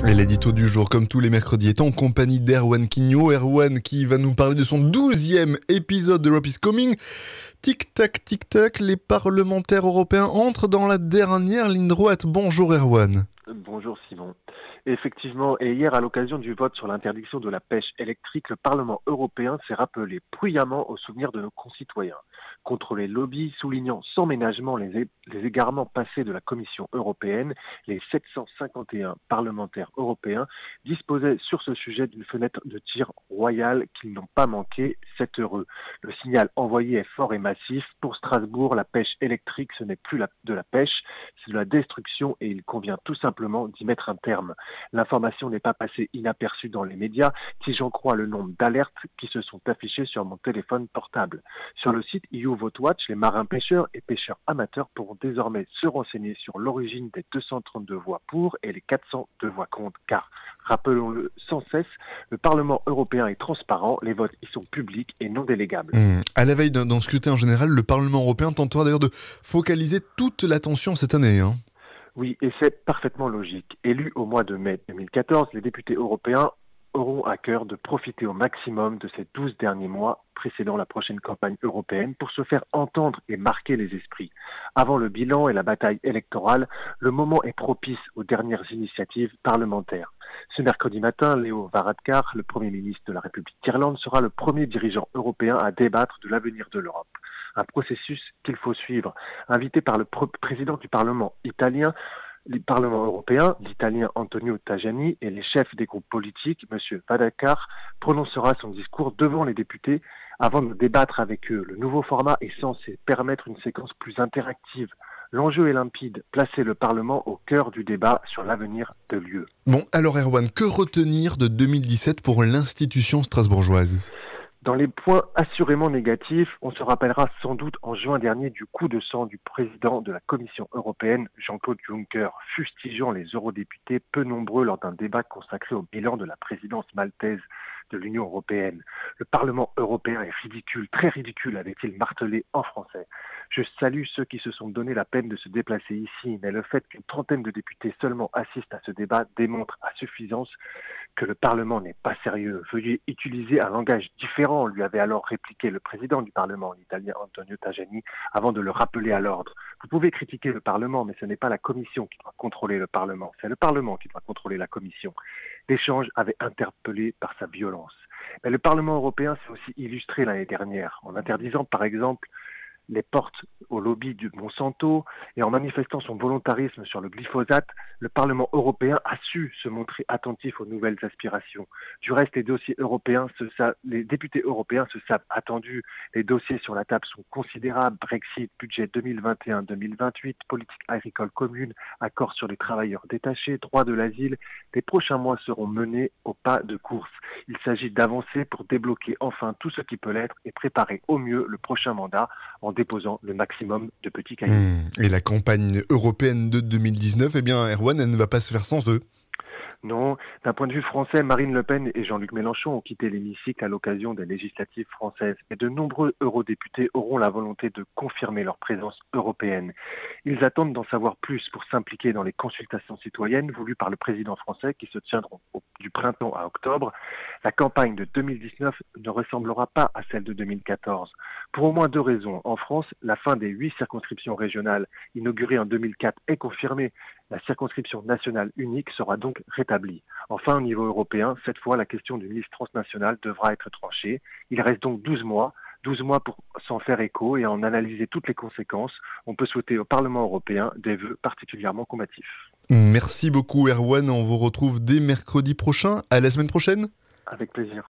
Et l'édito du jour, comme tous les mercredis, est en compagnie d'Erwan Quignaud. Erwan qui va nous parler de son 12e épisode de Europe is Coming. Tic-tac, tic-tac, les parlementaires européens entrent dans la dernière ligne droite. Bonjour Erwan. Bonjour Simon. Effectivement, et hier à l'occasion du vote sur l'interdiction de la pêche électrique, le Parlement européen s'est rappelé bruyamment au souvenir de nos concitoyens. Contre les lobbies, soulignant sans ménagement les égarements passés de la Commission européenne, les 751 parlementaires européens disposaient sur ce sujet d'une fenêtre de tir royale qu'ils n'ont pas manqué, c'est heureux. Le signal envoyé est fort et massif. Pour Strasbourg, la pêche électrique, ce n'est plus de la pêche, c'est de la destruction et il convient tout simplement d'y mettre un terme. L'information n'est pas passée inaperçue dans les médias, si j'en crois le nombre d'alertes qui se sont affichées sur mon téléphone portable. Sur le site EU Vote Watch, les marins pêcheurs et pêcheurs amateurs pourront désormais se renseigner sur l'origine des 232 voix pour et les 402 voix contre, car, rappelons-le sans cesse, le Parlement européen est transparent, les votes y sont publics et non délégables. À la veille d'un scrutin en général, le Parlement européen tentera d'ailleurs de focaliser toute l'attention cette année. Oui, et c'est parfaitement logique. Élus au mois de mai 2014, les députés européens auront à cœur de profiter au maximum de ces 12 derniers mois précédant la prochaine campagne européenne pour se faire entendre et marquer les esprits. Avant le bilan et la bataille électorale, le moment est propice aux dernières initiatives parlementaires. Ce mercredi matin, Leo Varadkar, le Premier ministre de la République d'Irlande, sera le premier dirigeant européen à débattre de l'avenir de l'Europe. Un processus qu'il faut suivre. Invité par le président du Parlement italien, le Parlement européen, l'Italien Antonio Tajani et les chefs des groupes politiques, M. Varadkar, prononcera son discours devant les députés avant de débattre avec eux. Le nouveau format est censé permettre une séquence plus interactive. L'enjeu est limpide, placer le Parlement au cœur du débat sur l'avenir de l'UE. Bon, alors Erwan, que retenir de 2017 pour l'institution strasbourgeoise ? Dans les points assurément négatifs, on se rappellera sans doute en juin dernier du coup de sang du président de la Commission européenne, Jean-Claude Juncker, fustigeant les eurodéputés peu nombreux lors d'un débat consacré au bilan de la présidence maltaise de l'Union européenne. Le Parlement européen est ridicule, très ridicule, avait-il martelé en français. Je salue ceux qui se sont donné la peine de se déplacer ici, mais le fait qu'une trentaine de députés seulement assistent à ce débat démontre à suffisance que le Parlement n'est pas sérieux. Veuillez utiliser un langage différent, lui avait alors répliqué le président du Parlement, l'italien Antonio Tajani, avant de le rappeler à l'ordre. Vous pouvez critiquer le Parlement, mais ce n'est pas la Commission qui doit contrôler le Parlement, c'est le Parlement qui doit contrôler la Commission. L'échange avait interpellé par sa violence. Mais le Parlement européen s'est aussi illustré l'année dernière, en interdisant par exemple les portes au lobby du Monsanto et en manifestant son volontarisme sur le glyphosate, le Parlement européen a su se montrer attentif aux nouvelles aspirations. Du reste, les députés européens se savent attendus. Les dossiers sur la table sont considérables. Brexit, budget 2021-2028, politique agricole commune, accord sur les travailleurs détachés, droit de l'asile. Les prochains mois seront menés au pas de course. Il s'agit d'avancer pour débloquer enfin tout ce qui peut l'être et préparer au mieux le prochain mandat en déposant le maximum de petits cahiers. Et la campagne européenne de 2019, eh bien Erwan, elle ne va pas se faire sans eux. Non, d'un point de vue français, Marine Le Pen et Jean-Luc Mélenchon ont quitté l'hémicycle à l'occasion des législatives françaises. Et de nombreux eurodéputés auront la volonté de confirmer leur présence européenne. Ils attendent d'en savoir plus pour s'impliquer dans les consultations citoyennes voulues par le président français qui se tiendront du printemps à octobre. La campagne de 2019 ne ressemblera pas à celle de 2014. Pour au moins 2 raisons. En France, la fin des 8 circonscriptions régionales inaugurées en 2004 est confirmée. La circonscription nationale unique sera donc rétablie. Enfin, au niveau européen, cette fois, la question d'une liste transnationale devra être tranchée. Il reste donc 12 mois pour s'en faire écho et en analyser toutes les conséquences. On peut souhaiter au Parlement européen des vœux particulièrement combatifs. Merci beaucoup Erwan, on vous retrouve dès mercredi prochain. À la semaine prochaine. Avec plaisir.